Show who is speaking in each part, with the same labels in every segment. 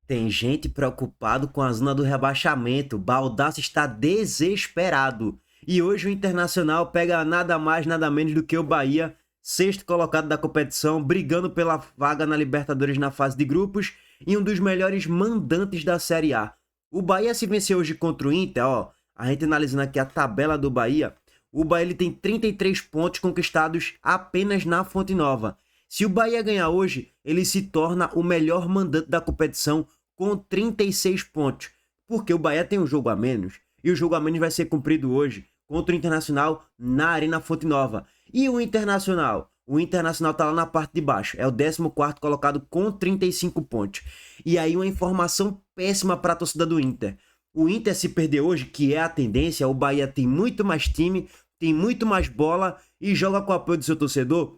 Speaker 1: Tem gente preocupado com a zona do rebaixamento. Baldasso está desesperado. E hoje o Internacional pega nada mais, nada menos do que o Bahia, sexto colocado da competição, brigando pela vaga na Libertadores na fase de grupos e um dos melhores mandantes da Série A. O Bahia se vencer hoje contra o Inter, ó, a gente analisando aqui a tabela do Bahia, o Bahia ele tem 33 pontos conquistados apenas na Fonte Nova. Se o Bahia ganhar hoje, ele se torna o melhor mandante da competição com 36 pontos. Porque o Bahia tem um jogo a menos. E o jogo a menos vai ser cumprido hoje contra o Internacional na Arena Fonte Nova. E o Internacional? O Internacional tá lá na parte de baixo. É o 14º colocado com 35 pontos. E aí uma informação péssima para a torcida do Inter. O Inter se perder hoje, que é a tendência, o Bahia tem muito mais time, tem muito mais bola e joga com o apoio do seu torcedor.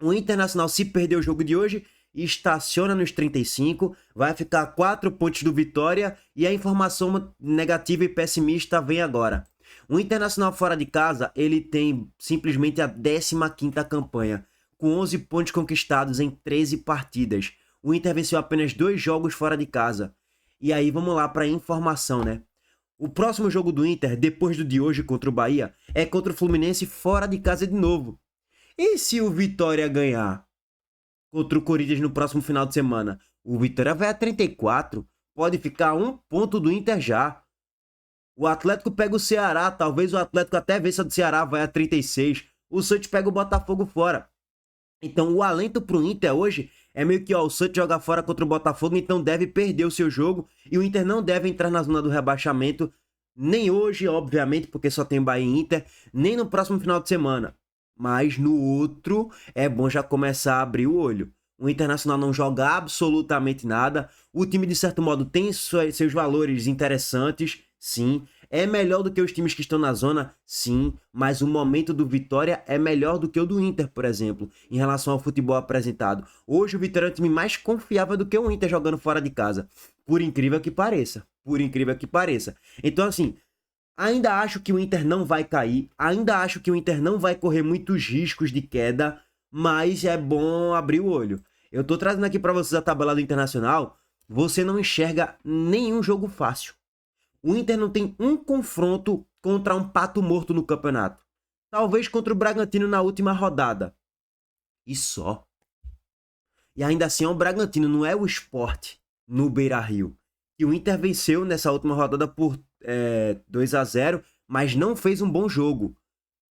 Speaker 1: O Internacional, se perder o jogo de hoje, estaciona nos 35, vai ficar a 4 pontos do Vitória e a informação negativa e pessimista vem agora. O Internacional fora de casa, ele tem simplesmente a 15ª campanha, com 11 pontos conquistados em 13 partidas. O Inter venceu apenas 2 jogos fora de casa. E aí vamos lá para a informação, né? O próximo jogo do Inter, depois do de hoje contra o Bahia, é contra o Fluminense fora de casa de novo. E se o Vitória ganhar contra o Corinthians no próximo final de semana? O Vitória vai a 34, pode ficar a 1 ponto do Inter já. O Atlético pega o Ceará, talvez o Atlético até vença do Ceará, vai a 36. O Santos pega o Botafogo fora. Então o alento pro Inter hoje é meio que, ó, o Santos joga fora contra o Botafogo, então deve perder o seu jogo e o Inter não deve entrar na zona do rebaixamento, nem hoje, obviamente, porque só tem Bahia e Inter, nem no próximo final de semana. Mas no outro é bom já começar a abrir o olho. O Internacional não joga absolutamente nada. O time, de certo modo, tem seus valores interessantes, sim. É melhor do que os times que estão na zona, sim. Mas o momento do Vitória é melhor do que o do Inter, por exemplo, em relação ao futebol apresentado. Hoje o Vitória é um time mais confiável do que o Inter jogando fora de casa. Por incrível que pareça. Por incrível que pareça. Então, assim, ainda acho que o Inter não vai cair, ainda acho que o Inter não vai correr muitos riscos de queda, mas é bom abrir o olho. Eu tô trazendo aqui para vocês a tabela do Internacional, você não enxerga nenhum jogo fácil. O Inter não tem um confronto contra um pato morto no campeonato. Talvez contra o Bragantino na última rodada. E só. E ainda assim é o Bragantino, não é o Sport no Beira-Rio. E o Inter venceu nessa última rodada por 2-0, mas não fez um bom jogo.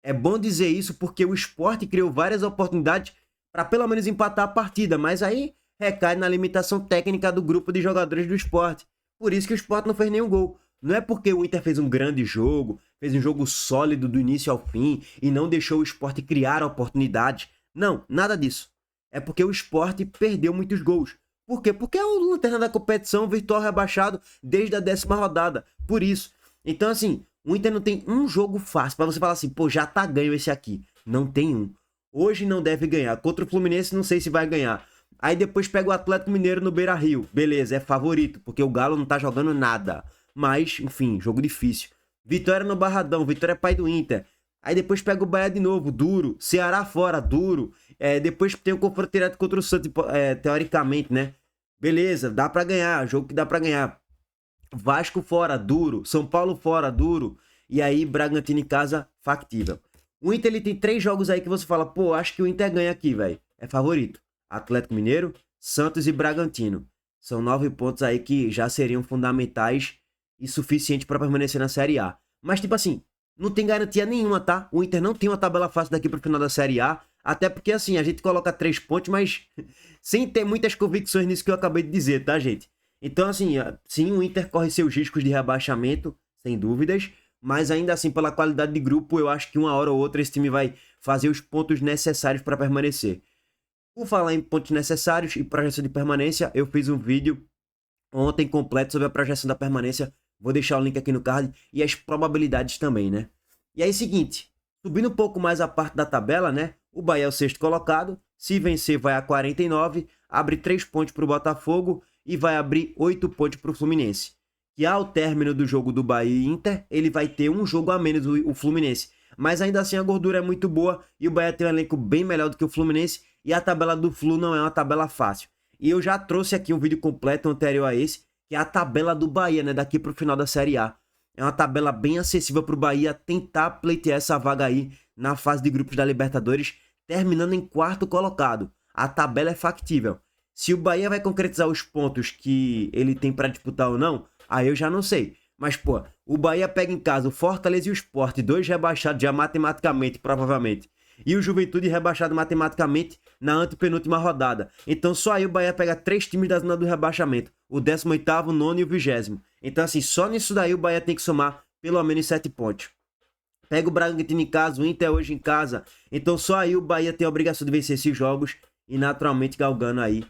Speaker 1: É bom dizer isso porque o Sport criou várias oportunidades para pelo menos empatar a partida, mas aí recai na limitação técnica do grupo de jogadores do Sport. Por isso que o Sport não fez nenhum gol. Não é porque o Inter fez um grande jogo, fez um jogo sólido do início ao fim e não deixou o Sport criar oportunidades. Não, nada disso. É porque o Sport perdeu muitos gols. Por quê? Porque é o lanterna da competição, virtual rebaixado desde a 10ª rodada. Por isso. Então, assim, o Inter não tem um jogo fácil para você falar assim, pô, já tá ganho esse aqui. Não tem um. Hoje não deve ganhar. Contra o Fluminense não sei se vai ganhar. Aí depois pega o Atlético Mineiro no Beira-Rio. Beleza, é favorito, porque o Galo não tá jogando nada. Mas, enfim, jogo difícil. Vitória no Barradão, Vitória é pai do Inter. Aí depois pega o Bahia de novo, duro. Ceará fora, duro. Depois tem o confronto direto contra o Santos, teoricamente, né? Beleza, dá pra ganhar, jogo que dá pra ganhar. Vasco fora, duro. São Paulo fora, duro. E aí, Bragantino em casa, factível. O Inter ele tem 3 jogos aí que você fala, pô, acho que o Inter ganha aqui, velho. É favorito. Atlético Mineiro, Santos e Bragantino. São 9 pontos aí que já seriam fundamentais e suficientes para permanecer na Série A. Mas, tipo assim, não tem garantia nenhuma, tá? O Inter não tem uma tabela fácil daqui pro final da Série A. Até porque, assim, a gente coloca 3 pontos, mas sem ter muitas convicções nisso que eu acabei de dizer, tá, gente? Então, assim, sim, o Inter corre seus riscos de rebaixamento, sem dúvidas, mas ainda assim, pela qualidade de grupo, eu acho que uma hora ou outra esse time vai fazer os pontos necessários para permanecer. Por falar em pontos necessários e projeção de permanência, eu fiz um vídeo ontem completo sobre a projeção da permanência. Vou deixar o link aqui no card e as probabilidades também, né? E aí, seguinte, subindo um pouco mais a parte da tabela, né? O Bahia é o 6º colocado. Se vencer, vai a 49, abre 3 pontos para o Botafogo e vai abrir 8 pontos para o Fluminense. Que ao término do jogo do Bahia e Inter, ele vai ter um jogo a menos, o Fluminense. Mas ainda assim a gordura é muito boa e o Bahia tem um elenco bem melhor do que o Fluminense e a tabela do Flu não é uma tabela fácil. E eu já trouxe aqui um vídeo completo anterior a esse, que é a tabela do Bahia, né? Daqui pro final da Série A. É uma tabela bem acessível pro Bahia tentar pleitear essa vaga aí na fase de grupos da Libertadores, terminando em quarto colocado. A tabela é factível. Se o Bahia vai concretizar os pontos que ele tem para disputar ou não, aí eu já não sei. Mas, pô, o Bahia pega em casa o Fortaleza e o Sport, 2 rebaixados já matematicamente, provavelmente. E o Juventude rebaixado matematicamente na antepenúltima rodada. Então só aí o Bahia pega 3 times da zona do rebaixamento. O 18º, o 9º e o 20º. Então assim, só nisso daí o Bahia tem que somar pelo menos 7 pontos. Pega o Bragantino em casa, o Inter hoje em casa. Então só aí o Bahia tem a obrigação de vencer esses jogos e naturalmente galgando aí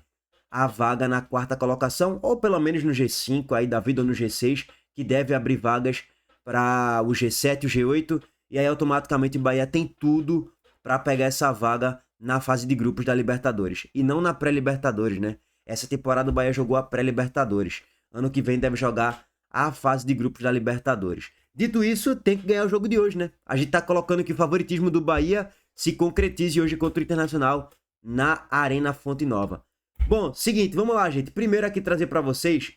Speaker 1: a vaga na quarta colocação, ou pelo menos no G5 aí da vida ou no G6, que deve abrir vagas para o G7 e o G8, e aí automaticamente o Bahia tem tudo para pegar essa vaga na fase de grupos da Libertadores, e não na pré-Libertadores, né? Essa temporada o Bahia jogou a pré-Libertadores, ano que vem deve jogar a fase de grupos da Libertadores. Dito isso, tem que ganhar o jogo de hoje, né? A gente tá colocando que o favoritismo do Bahia se concretize hoje contra o Internacional na Arena Fonte Nova. Bom, seguinte, vamos lá, gente. Primeiro aqui trazer para vocês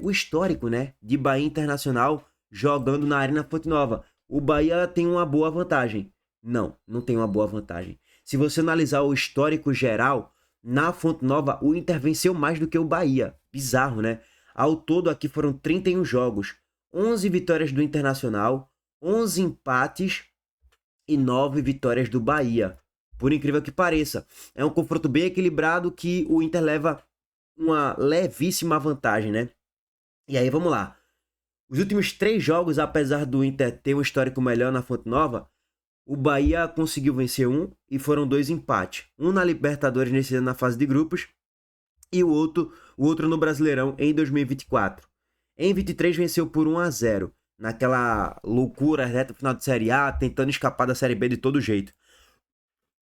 Speaker 1: o histórico, né, de Bahia Internacional jogando na Arena Fonte Nova. O Bahia tem uma boa vantagem. Não, não tem uma boa vantagem. Se você analisar o histórico geral, na Fonte Nova o Inter venceu mais do que o Bahia. Bizarro, né? Ao todo aqui foram 31 jogos, 11 vitórias do Internacional, 11 empates e 9 vitórias do Bahia. Por incrível que pareça, é um confronto bem equilibrado que o Inter leva uma levíssima vantagem, né? E aí, vamos lá. Os últimos 3 jogos, apesar do Inter ter um histórico melhor na Fonte Nova, o Bahia conseguiu vencer um e foram 2 empates. Um na Libertadores nesse ano na fase de grupos e o outro no Brasileirão em 2024. Em 23 venceu por 1-0, naquela loucura reta final de Série A, tentando escapar da Série B de todo jeito.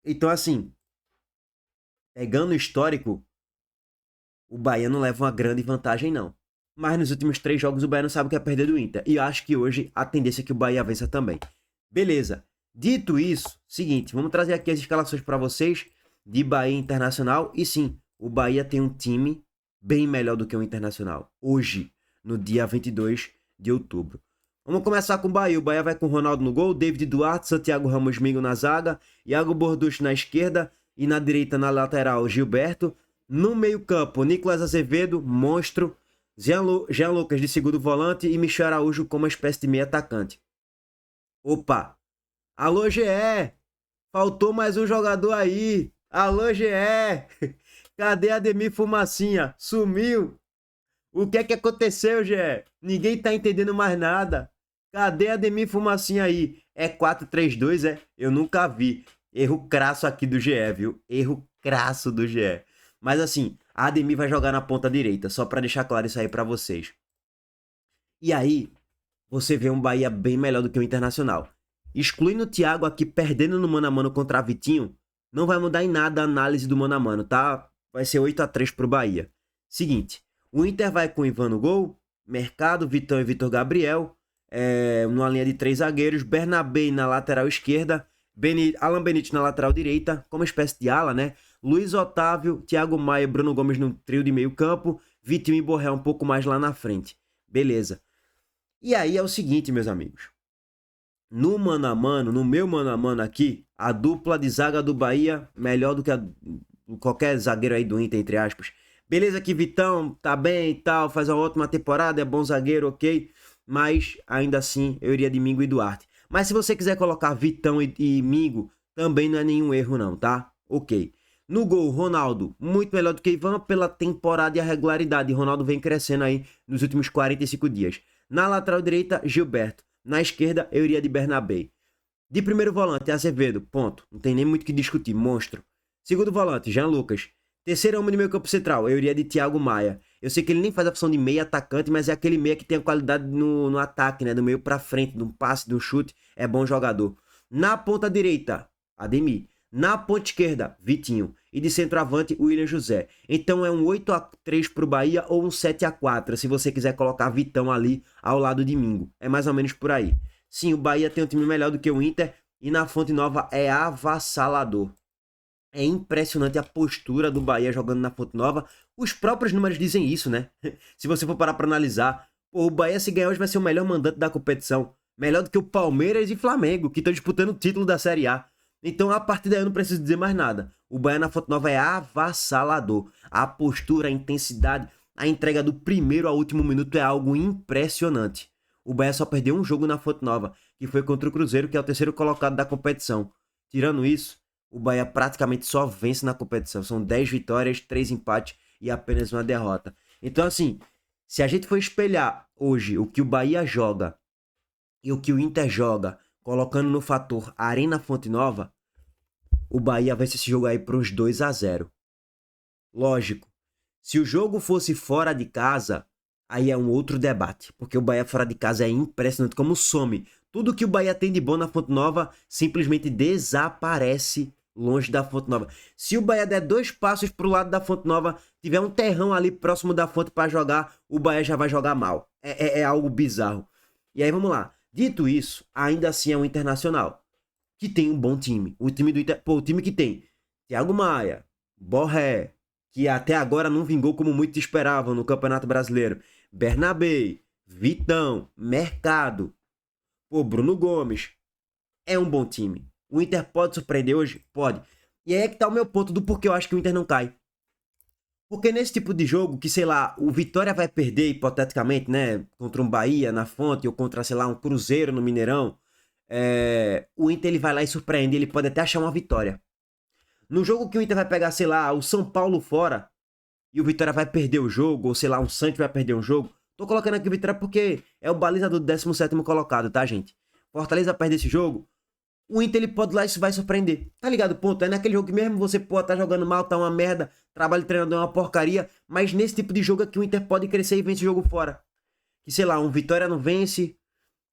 Speaker 1: Então, assim, pegando o histórico, o Bahia não leva uma grande vantagem, não. Mas nos últimos 3 jogos o Bahia não sabe o que é perder do Inter. E eu acho que hoje a tendência é que o Bahia vença também. Beleza. Dito isso, seguinte, vamos trazer aqui as escalações para vocês de Bahia Internacional. E sim, o Bahia tem um time bem melhor do que o Internacional. Hoje, no dia 22 de outubro. Vamos começar com o Bahia. O Bahia vai com Ronaldo no gol, David Duarte, Santiago Ramos Mingo na zaga, Iago Borducci na esquerda e na direita, na lateral, Gilberto. No meio-campo, Nicolas Azevedo, monstro, Jean Lucas de segundo volante e Michel Araújo como uma espécie de meio atacante. Opa! Alô, GE! Faltou mais um jogador aí! Alô, GE! Cadê Ademir Fumacinha? Sumiu! O que é que aconteceu, GE? Ninguém tá entendendo mais nada. Cadê Ademir Fumacinha aí? É 4-3-2, é? Eu nunca vi. Erro crasso aqui do GE, viu? Erro crasso do GE. Mas assim, a Ademir vai jogar na ponta direita, só pra deixar claro isso aí pra vocês. E aí, você vê um Bahia bem melhor do que o Internacional. Excluindo o Thiago aqui, perdendo no mano a mano contra a Vitinho, não vai mudar em nada a análise do mano a mano, tá? Vai ser 8-3 pro Bahia. Seguinte, o Inter vai com Ivan no gol, Mercado, Vitão e Vitor Gabriel, numa linha de 3 zagueiros, Bernabé na lateral esquerda, Alan Benítez na lateral direita, como espécie de ala, né? Luiz Otávio, Thiago Maia e Bruno Gomes no trio de meio campo, Vitinho e Borré um pouco mais lá na frente. Beleza. E aí é o seguinte, meus amigos. No mano a mano, no meu mano a mano aqui, a dupla de zaga do Bahia, melhor do que qualquer zagueiro aí do Inter, entre aspas. Beleza que Vitão tá bem e tal, faz uma ótima temporada, é bom zagueiro, ok? Mas, ainda assim, eu iria de Mingo e Duarte. Mas se você quiser colocar Vitão e Mingo, também não é nenhum erro não, tá? Ok. No gol, Ronaldo, muito melhor do que Ivan pela temporada e a regularidade. Ronaldo vem crescendo aí nos últimos 45 dias. Na lateral direita, Gilberto. Na esquerda, eu iria de Bernabé. De primeiro volante, Azevedo, ponto. Não tem nem muito o que discutir, monstro. Segundo volante, Jean Lucas. Terceiro homem de meio campo central, eu iria de Thiago Maia. Eu sei que ele nem faz a função de meio atacante, mas é aquele meia que tem a qualidade no ataque, né? Do meio pra frente, de um passe, de um chute. É bom jogador. Na ponta direita, Ademir. Na ponta esquerda, Vitinho. E de centroavante, William José. Então é um 8-3 pro Bahia ou um 7-4, se você quiser colocar Vitão ali ao lado de Mingo. É mais ou menos por aí. Sim, o Bahia tem um time melhor do que o Inter e na Fonte Nova é avassalador. É impressionante a postura do Bahia jogando na Fonte Nova. Os próprios números dizem isso, né? Se você for parar para analisar, pô, o Bahia, se ganhar hoje, vai ser o melhor mandante da competição. Melhor do que o Palmeiras e Flamengo, que estão disputando o título da Série A. Então, a partir daí, eu não preciso dizer mais nada. O Bahia na Fonte Nova é avassalador. A postura, a intensidade, a entrega do primeiro ao último minuto é algo impressionante. O Bahia só perdeu um jogo na Fonte Nova, que foi contra o Cruzeiro, que é o terceiro colocado da competição. Tirando isso, o Bahia praticamente só vence na competição. São 10 vitórias, 3 empates e apenas uma derrota. Então, assim, se a gente for espelhar hoje o que o Bahia joga e o que o Inter joga, colocando no fator Arena Fonte Nova, o Bahia vence esse jogo aí para uns 2-0. Lógico, se o jogo fosse fora de casa, aí é um outro debate, porque o Bahia fora de casa é impressionante como some. Tudo que o Bahia tem de bom na Fonte Nova simplesmente desaparece longe da Fonte Nova. Se o Bahia der 2 passos pro lado da Fonte Nova, tiver um terrão ali próximo da fonte para jogar, o Bahia já vai jogar mal. É algo bizarro. E aí vamos lá. Dito isso, ainda assim é um Internacional, que tem um bom time. O time do Inter, pô, o time que tem Thiago Maia, Borré, que até agora não vingou como muitos esperavam no Campeonato Brasileiro, Bernabé, Vitão, Mercado, pô, Bruno Gomes. É um bom time. O Inter pode surpreender hoje? Pode. E aí é que tá o meu ponto do porquê eu acho que o Inter não cai. Porque nesse tipo de jogo, que sei lá, o Vitória vai perder hipoteticamente, né? Contra um Bahia na Fonte ou contra, sei lá, um Cruzeiro no Mineirão. O Inter ele vai lá e surpreende, ele pode até achar uma vitória. No jogo que o Inter vai pegar, sei lá, o São Paulo fora e o Vitória vai perder o jogo, ou sei lá, um Santos vai perder um jogo. Tô colocando aqui o Vitória porque é o balizador do 17º colocado, tá, gente? Fortaleza perde esse jogo, o Inter ele pode ir lá e isso vai surpreender. Tá ligado? Ponto. É naquele jogo que mesmo você pode estar jogando mal, tá uma merda, trabalho de treinador é uma porcaria, mas nesse tipo de jogo é que o Inter pode crescer e vence o jogo fora. Que sei lá, um Vitória não vence,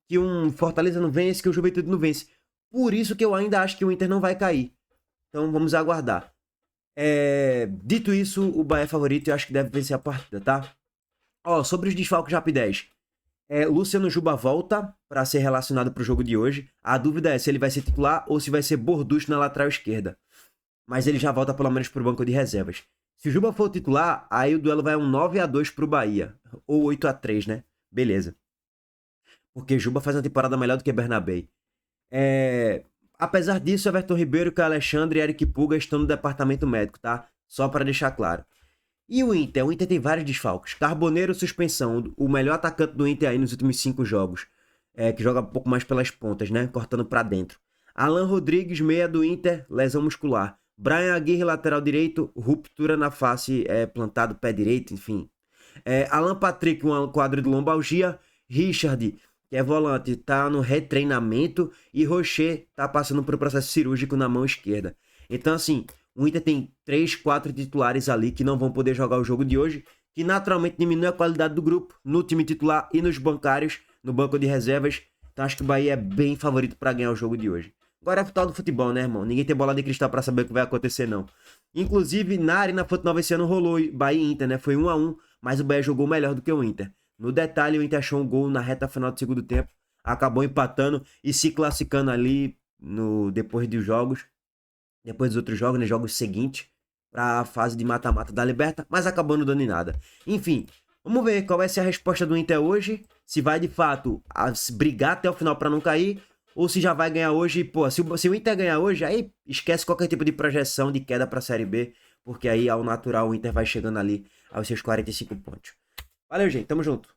Speaker 1: que um Fortaleza não vence, que o Juventude não vence. Por isso que eu ainda acho que o Inter não vai cair. Então vamos aguardar. Dito isso, o Bahia é favorito e eu acho que deve vencer a partida, tá? Ó, sobre os desfalques rapidez. Luciano Juba volta para ser relacionado para o jogo de hoje. A dúvida é se ele vai ser titular ou se vai ser Borducho na lateral esquerda. Mas ele já volta pelo menos para o banco de reservas. Se o Juba for titular, aí o duelo vai um 9-2 pro Bahia. Ou 8-3, né? Beleza. Porque Juba faz uma temporada melhor do que Bernabé. Apesar disso, Everton Ribeiro, Caio Alexandre e Eric Puga estão no departamento médico, tá? Só para deixar claro. E o Inter? O Inter tem vários desfalques. Carboneiro, suspensão. O melhor atacante do Inter aí nos últimos 5 jogos. Que joga um pouco mais pelas pontas, né? Cortando para dentro. Alan Rodrigues, meia do Inter, lesão muscular. Brian Aguirre, lateral direito, ruptura na face, plantado pé direito, enfim. Alan Patrick, um quadro de lombalgia. Richard, que é volante, tá no retreinamento. E Rocher tá passando por um processo cirúrgico na mão esquerda. Então, assim, o Inter tem 3, 4 titulares ali que não vão poder jogar o jogo de hoje, que naturalmente diminui a qualidade do grupo no time titular e nos bancários, no banco de reservas. Então acho que o Bahia é bem favorito para ganhar o jogo de hoje. Agora é o tal do futebol, né, irmão? Ninguém tem bola de cristal para saber o que vai acontecer, não. Inclusive, na Arena Fonte Nova esse ano rolou Bahia e Inter, né? Foi 1-1, mas o Bahia jogou melhor do que o Inter. No detalhe, o Inter achou um gol na reta final do segundo tempo, acabou empatando e se classificando ali depois dos jogos. Depois dos outros jogos, né, jogos seguintes, para a fase de mata-mata da Liberta, mas acabou não dando em nada. Enfim, vamos ver qual vai ser a resposta do Inter hoje, se vai de fato brigar até o final para não cair, ou se já vai ganhar hoje. Pô, se o Inter ganhar hoje, aí esquece qualquer tipo de projeção de queda para a Série B, porque aí ao natural o Inter vai chegando ali aos seus 45 pontos. Valeu, gente, tamo junto.